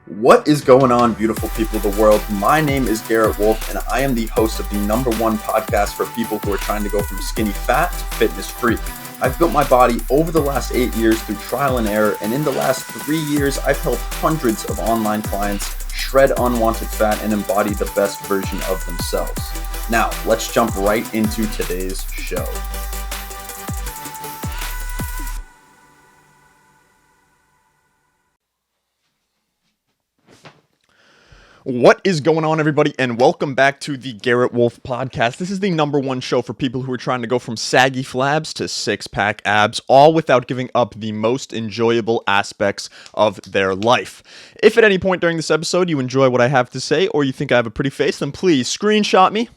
What is going on, beautiful people of the world? My name is Garrett Wolf, and I am the host of the #1 podcast for people who are trying to go from skinny fat to fitness freak. I've built my body over the last 8 years through trial and error, and in the last 3 years, I've helped hundreds of online clients shred unwanted fat and embody the best version of themselves. Now, let's jump right into today's show. What is going on, everybody, and welcome back to the Garrett Wolf podcast. This is the #1 show for people who are trying to go from saggy flabs to six-pack abs, all without giving up the most enjoyable aspects of their life. If at any point during this episode you enjoy what I have to say, or you think I have a pretty face, then please screenshot me,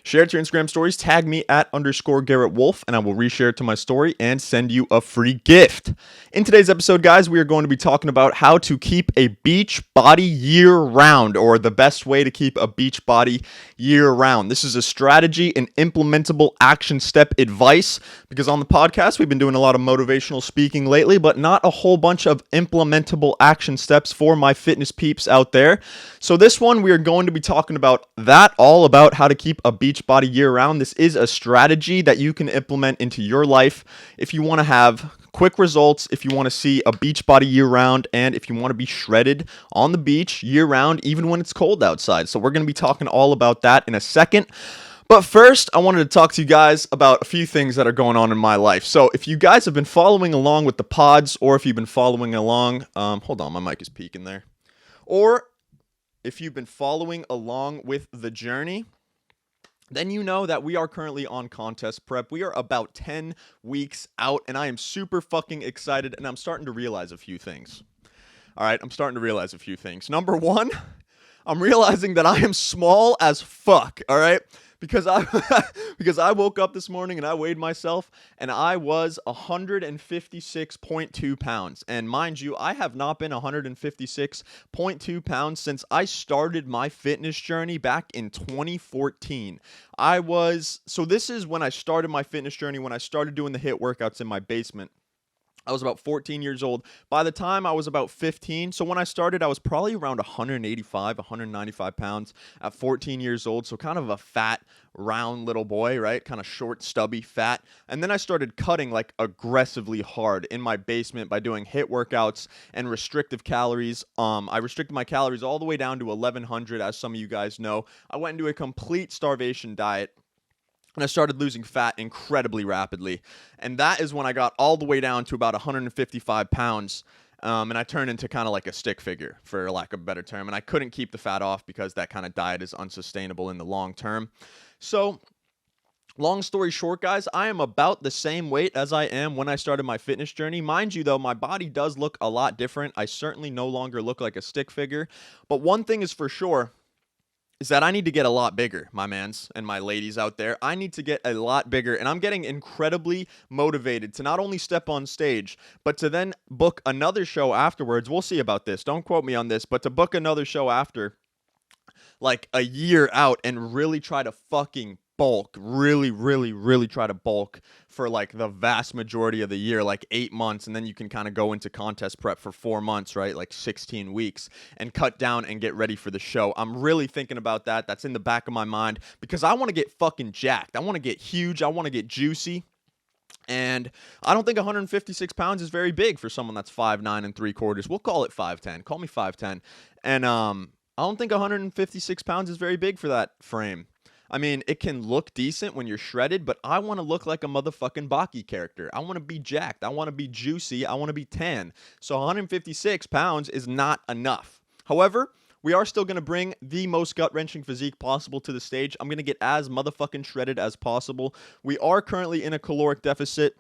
share it to your Instagram stories, tag me at _Garrett Wolf, and I will reshare it to my story and send you a free gift. In today's episode, guys, we are going to be talking about how to keep a beach body year-round, or the best way to keep a beach body year-round. This is a strategy and implementable action step advice, because on the podcast, we've been doing a lot of motivational speaking lately, but not a whole bunch of implementable action steps for my fitness peeps out there. So this one, we are going to be talking about that, all about how to keep a beach body year-round. This is a strategy that you can implement into your life if you want to have quick results, if you want to see a beach body year-round, and if you want to be shredded on the beach year-round, even when it's cold outside. So we're going to be talking all about that in a second. But first, I wanted to talk to you guys about a few things that are going on in my life. So if you guys have been following along with the pods, or if you've been following along, hold on, my mic is peaking there. Or if you've been following along with the journey, then you know that we are currently on contest prep. We are about 10 weeks out, and I am super fucking excited, and I'm starting to realize a few things. All right, I'm starting to realize a few things. Number one, I'm realizing that I am small as fuck, all right? Because I woke up this morning and I weighed myself, and I was 156.2 pounds. And mind you, I have not been 156.2 pounds since I started my fitness journey back in 2014. So this is when I started my fitness journey, when I started doing the HIIT workouts in my basement. I was about 14 years old. By the time I was about 15, so when I started, I was probably around 185, 195 pounds at 14 years old. So kind of a fat, round little boy, right? Kind of short, stubby, fat. And then I started cutting like aggressively hard in my basement by doing HIIT workouts and restrictive calories. I restricted my calories all the way down to 1,100, as some of you guys know. I went into a complete starvation diet. And I started losing fat incredibly rapidly. And that is when I got all the way down to about 155 pounds. And I turned into kind of like a stick figure, for lack of a better term. And I couldn't keep the fat off because that kind of diet is unsustainable in the long term. So, long story short, guys, I am about the same weight as I am when I started my fitness journey. Mind you, though, my body does look a lot different. I certainly no longer look like a stick figure. But one thing is for sure, is that I need to get a lot bigger, my mans and my ladies out there. I need to get a lot bigger, and I'm getting incredibly motivated to not only step on stage, but to then book another show afterwards. We'll see about this. Don't quote me on this, but to book another show after, like a year out, and really try to fucking bulk, really try to bulk for like the vast majority of the year, like 8 months, and then you can kind of go into contest prep for 4 months, right? Like 16 weeks, and cut down and get ready for the show. I'm really thinking about that. That's in the back of my mind because I want to get fucking jacked. I want to get huge. I want to get juicy. And I don't think 156 pounds is very big for someone that's 5'9 3/4. We'll call it 5'10. Call me 5'10. And I don't think 156 pounds is very big for that frame. I mean, it can look decent when you're shredded, but I want to look like a motherfucking Baki character. I want to be jacked. I want to be juicy. I want to be tan. So 156 pounds is not enough. However, we are still going to bring the most gut-wrenching physique possible to the stage. I'm going to get as motherfucking shredded as possible. We are currently in a caloric deficit.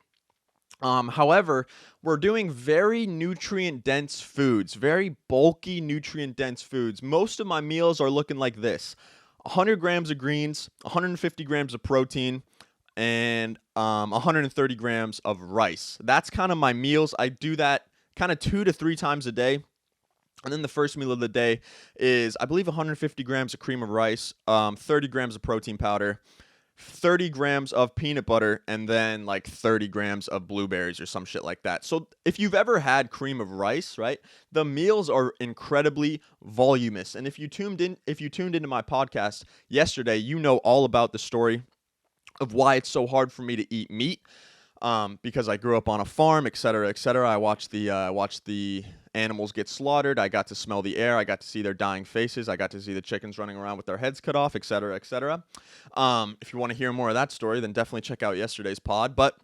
However, we're doing very nutrient-dense foods, very bulky nutrient-dense foods. Most of my meals are looking like this: 100 grams of greens, 150 grams of protein, and 130 grams of rice. That's kind of my meals. I do that kind of 2 to 3 times a day. And then the first meal of the day is, I believe, 150 grams of cream of rice, 30 grams of protein powder, 30 grams of peanut butter, and then like 30 grams of blueberries or some shit like that. So if you've ever had cream of rice, right, the meals are incredibly voluminous. And if you tuned into my podcast yesterday, you know all about the story of why it's so hard for me to eat meat. Because I grew up on a farm, et cetera, et cetera. I watched the animals get slaughtered. I got to smell the air. I got to see their dying faces. I got to see the chickens running around with their heads cut off, et cetera, et cetera. If you want to hear more of that story, then definitely check out yesterday's pod. But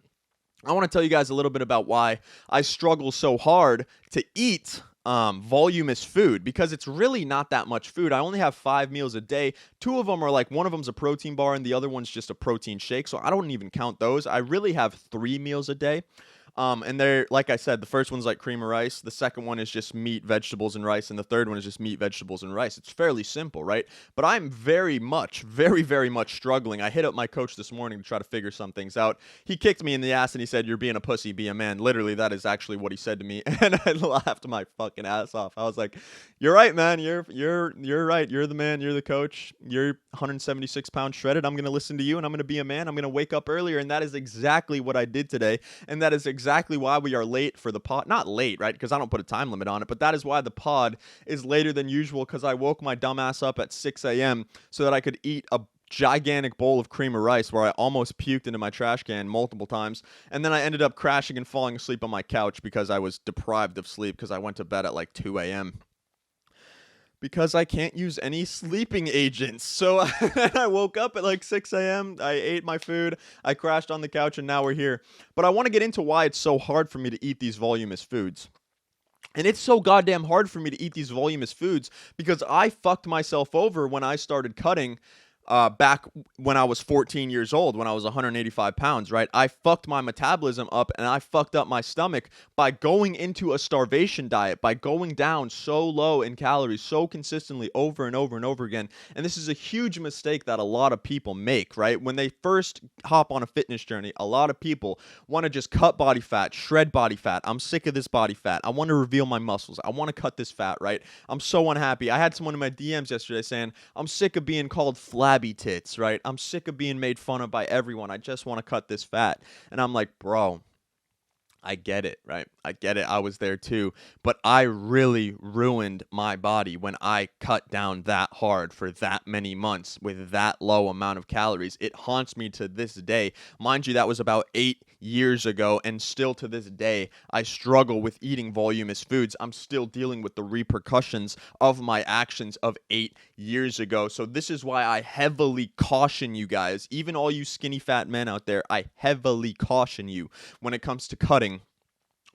I want to tell you guys a little bit about why I struggle so hard to eat voluminous food, because it's really not that much food. I only have 5 meals a day. 2 of them are like, one of them's a protein bar and the other one's just a protein shake. So I don't even count those. I really have 3 meals a day. And they're, like I said, the first one's like cream of rice. The second one is just meat, vegetables, and rice. And the third one is just meat, vegetables, and rice. It's fairly simple, right? But I'm very, very much struggling. I hit up my coach this morning to try to figure some things out. He kicked me in the ass and he said, "You're being a pussy, be a man." Literally, that is actually what he said to me. And I laughed my fucking ass off. I was like, "You're right, man. You're right. You're the man. You're the coach. You're 176 pounds shredded. I'm going to listen to you and I'm going to be a man. I'm going to wake up earlier." And that is exactly what I did today. And that is exactly why we are late for the pod. Not late, right? Because I don't put a time limit on it, but that is why the pod is later than usual, because I woke my dumb ass up at 6 a.m. so that I could eat a gigantic bowl of cream of rice where I almost puked into my trash can multiple times. And then I ended up crashing and falling asleep on my couch because I was deprived of sleep because I went to bed at like 2 a.m. because I can't use any sleeping agents. So I woke up at like 6 a.m. I ate my food. I crashed on the couch, and now we're here. But I want to get into why it's so hard for me to eat these voluminous foods. And it's so goddamn hard for me to eat these voluminous foods because I fucked myself over when I started cutting back when I was 14 years old, when I was 185 pounds, right? I fucked my metabolism up and I fucked up my stomach by going into a starvation diet, by going down so low in calories so consistently over and over and over again. And this is a huge mistake that a lot of people make, right? When they first hop on a fitness journey, a lot of people want to just cut body fat, shred body fat. I'm sick of this body fat. I want to reveal my muscles. I want to cut this fat, right? I'm so unhappy. I had someone in my DMs yesterday saying, "I'm sick of being called flabby tits," right? "I'm sick of being made fun of by everyone. I just want to cut this fat." And I'm like, bro, I get it, right? I get it. I was there too. But I really ruined my body when I cut down that hard for that many months with that low amount of calories. It haunts me to this day. Mind you, that was about 8 years ago, and still to this day, I struggle with eating voluminous foods. I'm still dealing with the repercussions of my actions of 8 years ago. So this is why I heavily caution you guys, even all you skinny fat men out there, I heavily caution you when it comes to cutting.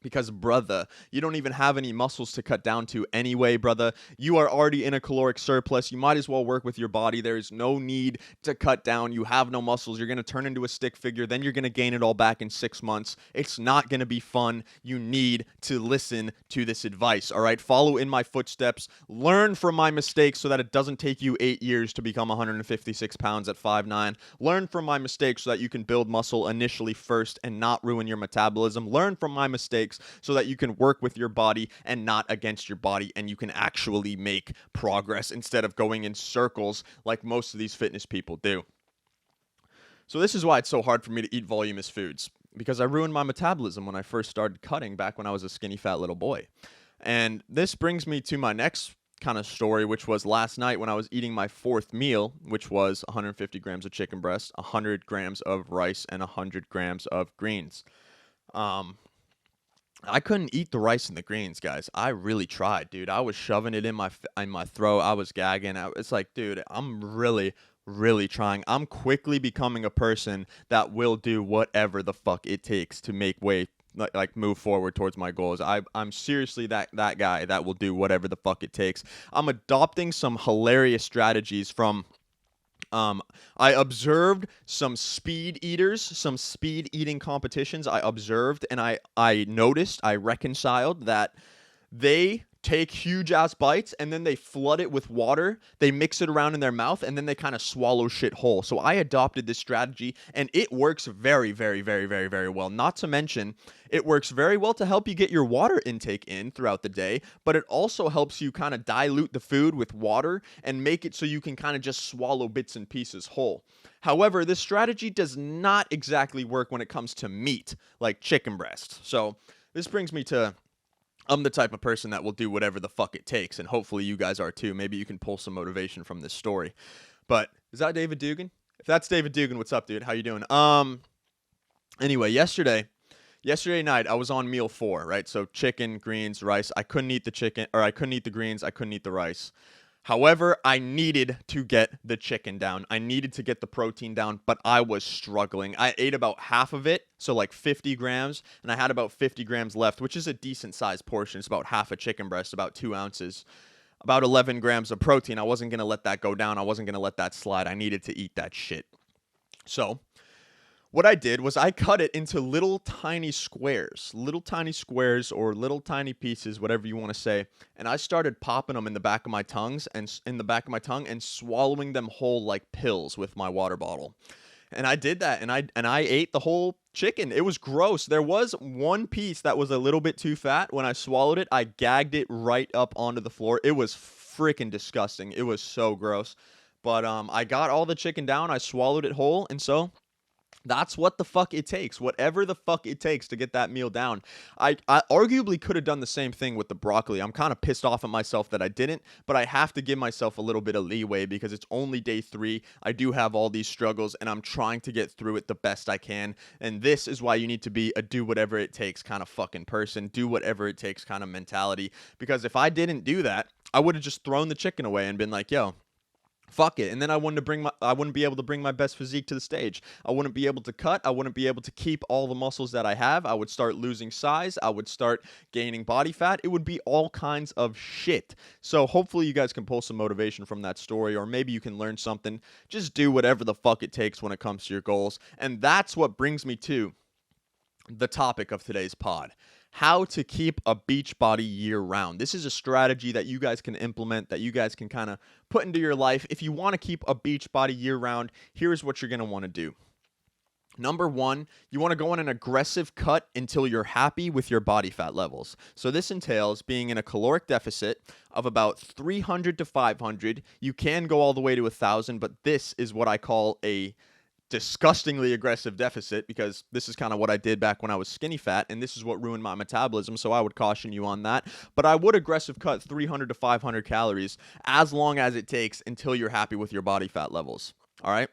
Because, brother, you don't even have any muscles to cut down to anyway, brother. You are already in a caloric surplus. You might as well work with your body. There is no need to cut down. You have no muscles. You're going to turn into a stick figure. Then you're going to gain it all back in 6 months. It's not going to be fun. You need to listen to this advice, all right? Follow in my footsteps. Learn from my mistakes so that it doesn't take you 8 years to become 156 pounds at 5'9". Learn from my mistakes so that you can build muscle initially first and not ruin your metabolism. Learn from my mistakes so that you can work with your body and not against your body, and you can actually make progress instead of going in circles like most of these fitness people do. So this is why it's so hard for me to eat voluminous foods, because I ruined my metabolism when I first started cutting back when I was a skinny fat little boy. And this brings me to my next kind of story, which was last night when I was eating my 4th meal, which was 150 grams of chicken breast, 100 grams of rice, and 100 grams of greens. I couldn't eat the rice and the greens, guys. I really tried, dude. I was shoving it in my throat. I was gagging. It's like, dude, I'm really trying. I'm quickly becoming a person that will do whatever the fuck it takes to make way, like move forward towards my goals. I'm seriously that guy that will do whatever the fuck it takes. I'm adopting some hilarious strategies from I observed some speed eaters, some speed eating competitions. I observed and I noticed, I reconciled that they take huge ass bites and then they flood it with water. They mix it around in their mouth and then they kind of swallow shit whole. So I adopted this strategy and it works very, very, very, very, very well. Not to mention, it works very well to help you get your water intake in throughout the day, but it also helps you kind of dilute the food with water and make it so you can kind of just swallow bits and pieces whole. However, this strategy does not exactly work when it comes to meat, like chicken breast. So this brings me to, I'm the type of person that will do whatever the fuck it takes, and hopefully you guys are too. Maybe you can pull some motivation from this story. But is that David Dugan? If that's David Dugan, what's up, dude? How you doing? Anyway, yesterday night I was on meal 4, right? So chicken, greens, rice. I couldn't eat the chicken, or I couldn't eat the greens, I couldn't eat the rice. However, I needed to get the chicken down. I needed to get the protein down, but I was struggling. I ate about half of it, so like 50 grams, and I had about 50 grams left, which is a decent sized portion. It's about half a chicken breast, about 2 ounces, about 11 grams of protein. I wasn't going to let that go down. I wasn't going to let that slide. I needed to eat that shit. So what I did was I cut it into little tiny squares or little tiny pieces, whatever you want to say, and I started popping them in the back of my tongue and swallowing them whole like pills with my water bottle. And I did that, and I ate the whole chicken. It was gross. There was one piece that was a little bit too fat. When I swallowed it, I gagged it right up onto the floor. It was freaking disgusting. It was so gross. But I got all the chicken down. I swallowed it whole, and so that's what the fuck it takes. Whatever the fuck it takes to get that meal down. I arguably could have done the same thing with the broccoli. I'm kind of pissed off at myself that I didn't, but I have to give myself a little bit of leeway because it's only day 3. I do have all these struggles and I'm trying to get through it the best I can. And this is why you need to be a do whatever it takes kind of fucking person. Do whatever it takes kind of mentality. Because if I didn't do that, I would have just thrown the chicken away and been like, yo, fuck it. And then I wouldn't be able to bring my best physique to the stage. I wouldn't be able to cut. I wouldn't be able to keep all the muscles that I have. I would start losing size. I would start gaining body fat. It would be all kinds of shit. So hopefully you guys can pull some motivation from that story, or maybe you can learn something. Just do whatever the fuck it takes when it comes to your goals. And that's what brings me to the topic of today's pod. How to keep a beach body year round. This is a strategy that you guys can implement, that you guys can kind of put into your life. If you want to keep a beach body year round, here's what you're going to want to do. Number 1, you want to go on an aggressive cut until you're happy with your body fat levels. So this entails being in a caloric deficit of about 300 to 500. You can go all the way to 1,000, but this is what I call a disgustingly aggressive deficit, because this is kind of what I did back when I was skinny fat, and this is what ruined my metabolism, so I would caution you on that. But I would aggressive cut 300 to 500 calories as long as it takes until you're happy with your body fat levels. All right?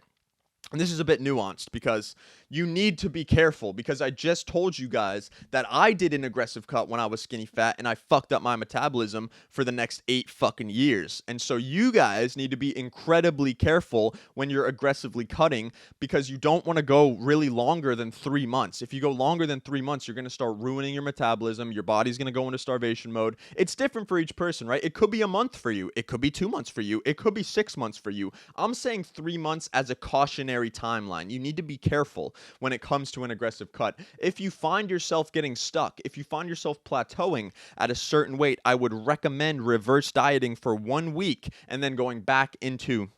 And this is a bit nuanced because you need to be careful, because I just told you guys that I did an aggressive cut when I was skinny fat and I fucked up my metabolism for the next 8 fucking years. And so you guys need to be incredibly careful when you're aggressively cutting, because you don't want to go really longer than 3 months. If you go longer than 3 months, you're going to start ruining your metabolism. Your body's going to go into starvation mode. It's different for each person, right? It could be a month for you. It could be 2 months for you. It could be 6 months for you. I'm saying 3 months as a cautionary timeline. You need to be careful when it comes to an aggressive cut. If you find yourself getting stuck, if you find yourself plateauing at a certain weight, I would recommend reverse dieting for 1 week and then going back into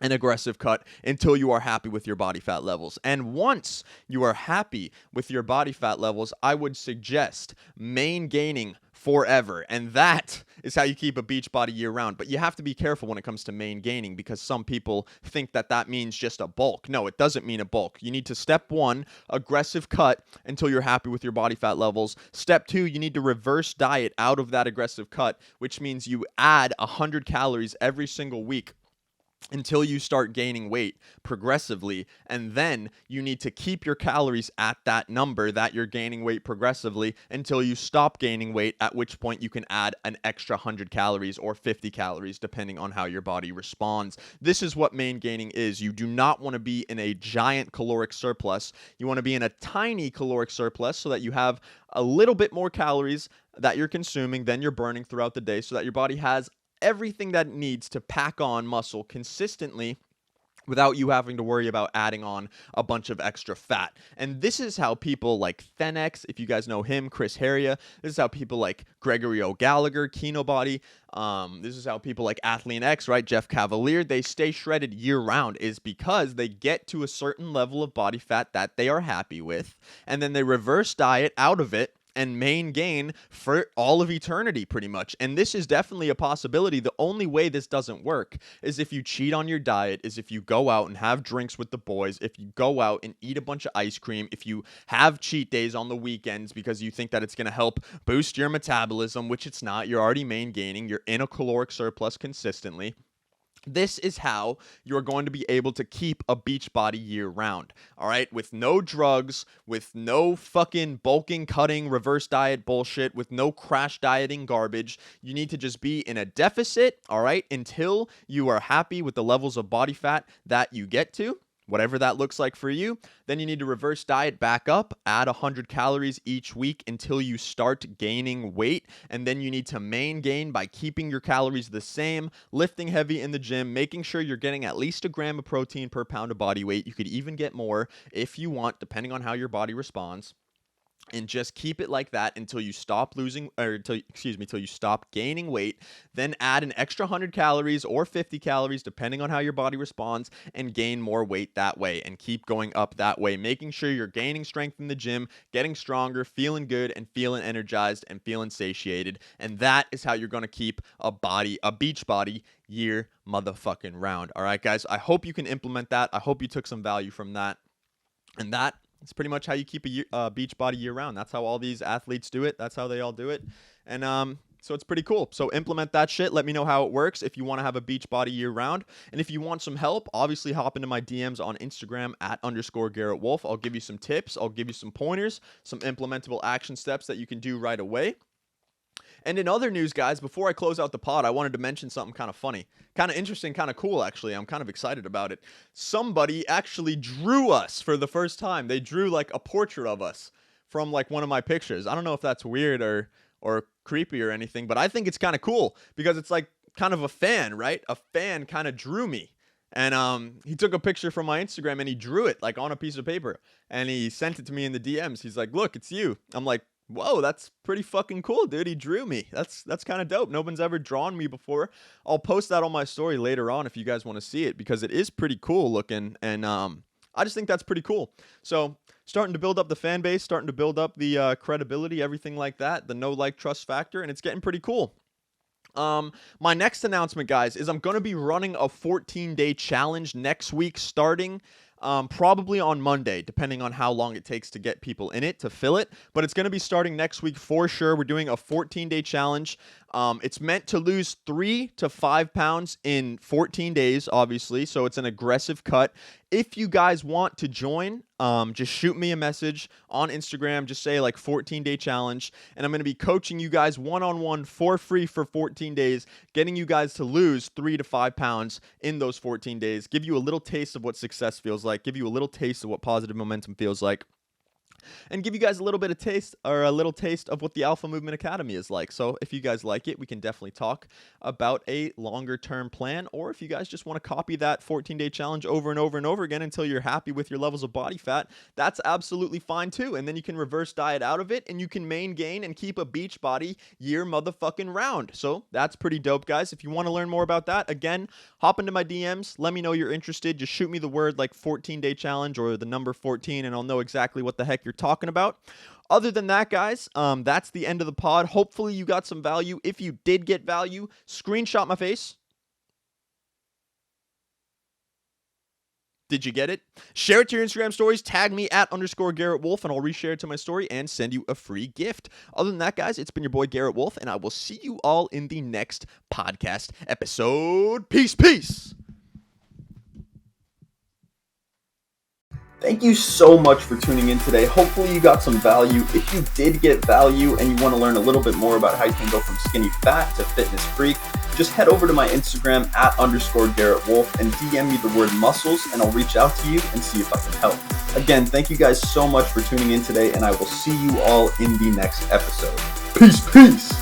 an aggressive cut until you are happy with your body fat levels. And once you are happy with your body fat levels, I would suggest main gaining forever. And that is how you keep a beach body year round. But you have to be careful when it comes to main gaining, because some people think that that means just a bulk. No, it doesn't mean a bulk. You need to, step 1, aggressive cut until you're happy with your body fat levels. Step 2, you need to reverse diet out of that aggressive cut, which means you add 100 calories every single week until you start gaining weight progressively. And then you need to keep your calories at that number that you're gaining weight progressively until you stop gaining weight, at which point you can add an extra 100 calories or 50 calories depending on how your body responds. This is what main gaining is. You do not want to be in a giant caloric surplus. You want to be in a tiny caloric surplus so that you have a little bit more calories that you're consuming than you're burning throughout the day, so that your body has everything that it needs to pack on muscle consistently without you having to worry about adding on a bunch of extra fat. And this is how people like Thenex, if you guys know him, Chris Heria, this is how people like Gregory O'Gallagher, Kinobody, this is how people like Athlean X, right, Jeff Cavalier, they stay shredded year round, is because they get to a certain level of body fat that they are happy with, and then they reverse diet out of it and main gain for all of eternity, pretty much. And this is definitely a possibility. The only way this doesn't work is if you cheat on your diet, is if you go out and have drinks with the boys, if you go out and eat a bunch of ice cream, if you have cheat days on the weekends because you think that it's going to help boost your metabolism, which it's not. You're already main gaining. You're in a caloric surplus consistently. This is how you're going to be able to keep a beach body year round, all right? With no drugs, with no fucking bulking, cutting, reverse diet bullshit, with no crash dieting garbage. You need to just be in a deficit, all right, until you are happy with the levels of body fat that you get to. Whatever that looks like for you, then you need to reverse diet back up, add 100 calories each week until you start gaining weight, and then you need to main gain by keeping your calories the same, lifting heavy in the gym, making sure you're getting at least 1 gram of protein per pound of body weight. You could even get more if you want, depending on how your body responds. And just keep it like that until you stop until you stop gaining weight. Then add an extra 100 calories or 50 calories, depending on how your body responds, and gain more weight that way, and keep going up that way, making sure you're gaining strength in the gym, getting stronger, feeling good, and feeling energized and feeling satiated. And that is how you're going to keep a beach body year motherfucking round. All right, guys, I hope you can implement that. I hope you took some value from that. And that it's pretty much how you keep a beach body year round. That's how all these athletes do it. That's how they all do it. And so it's pretty cool. So implement that shit. Let me know how it works if you want to have a beach body year round. And if you want some help, obviously hop into my DMs on Instagram @_Garrett Wolf. I'll give you some tips. I'll give you some pointers, some implementable action steps that you can do right away. And in other news, guys, before I close out the pod, I wanted to mention something kind of funny, kind of interesting, kind of cool, actually. I'm kind of excited about it. Somebody actually drew us for the first time. They drew like a portrait of us from like one of my pictures. I don't know if that's weird or creepy or anything, but I think it's kind of cool because it's like kind of a fan, right? A fan kind of drew me. And he took a picture from my Instagram and he drew it like on a piece of paper and he sent it to me in the DMs. He's like, "Look, it's you." I'm like, "Whoa, that's pretty fucking cool, dude. He drew me. That's kind of dope. No one's ever drawn me before." I'll post that on my story later on if you guys want to see it because it is pretty cool looking. And I just think that's pretty cool. So starting to build up the fan base, starting to build up the credibility, everything like that, the know, like, trust factor, and it's getting pretty cool. My next announcement, guys, is I'm going to be running a 14-day challenge next week starting probably on Monday, depending on how long it takes to get people in it, to fill it. But it's going to be starting next week for sure. We're doing a 14-day challenge. It's meant to lose 3 to 5 pounds in 14 days, obviously. So it's an aggressive cut. If you guys want to join, just shoot me a message on Instagram. Just say like 14-day challenge. And I'm going to be coaching you guys one-on-one for free for 14 days, getting you guys to lose 3 to 5 pounds in those 14 days. Give you a little taste of what success feels like. Give you a little taste of what positive momentum feels like. And give you guys a little bit of taste of what the Alpha Movement Academy is like. So if you guys like it, we can definitely talk about a longer term plan. Or if you guys just want to copy that 14-day challenge over and over and over again until you're happy with your levels of body fat, that's absolutely fine too. And then you can reverse diet out of it and you can main gain and keep a beach body year motherfucking round. So that's pretty dope, guys. If you want to learn more about that, again, hop into my DMs. Let me know you're interested. Just shoot me the word like 14-day challenge or the number 14 and I'll know exactly what the heck you're talking about. Other than that, guys, that's the end of the pod. Hopefully you got some value. If you did get value, screenshot my face. Did you get it? Share it to your Instagram stories. Tag me @_Garrett Wolf, and I'll reshare it to my story and send you a free gift. Other than that, guys, it's been your boy Garrett Wolf, and I will see you all in the next podcast episode. Peace, peace. Thank you so much for tuning in today. Hopefully you got some value. If you did get value and you want to learn a little bit more about how you can go from skinny fat to fitness freak, just head over to my Instagram @_Garrett Wolf and DM me the word muscles and I'll reach out to you and see if I can help. Again, thank you guys so much for tuning in today and I will see you all in the next episode. Peace, peace.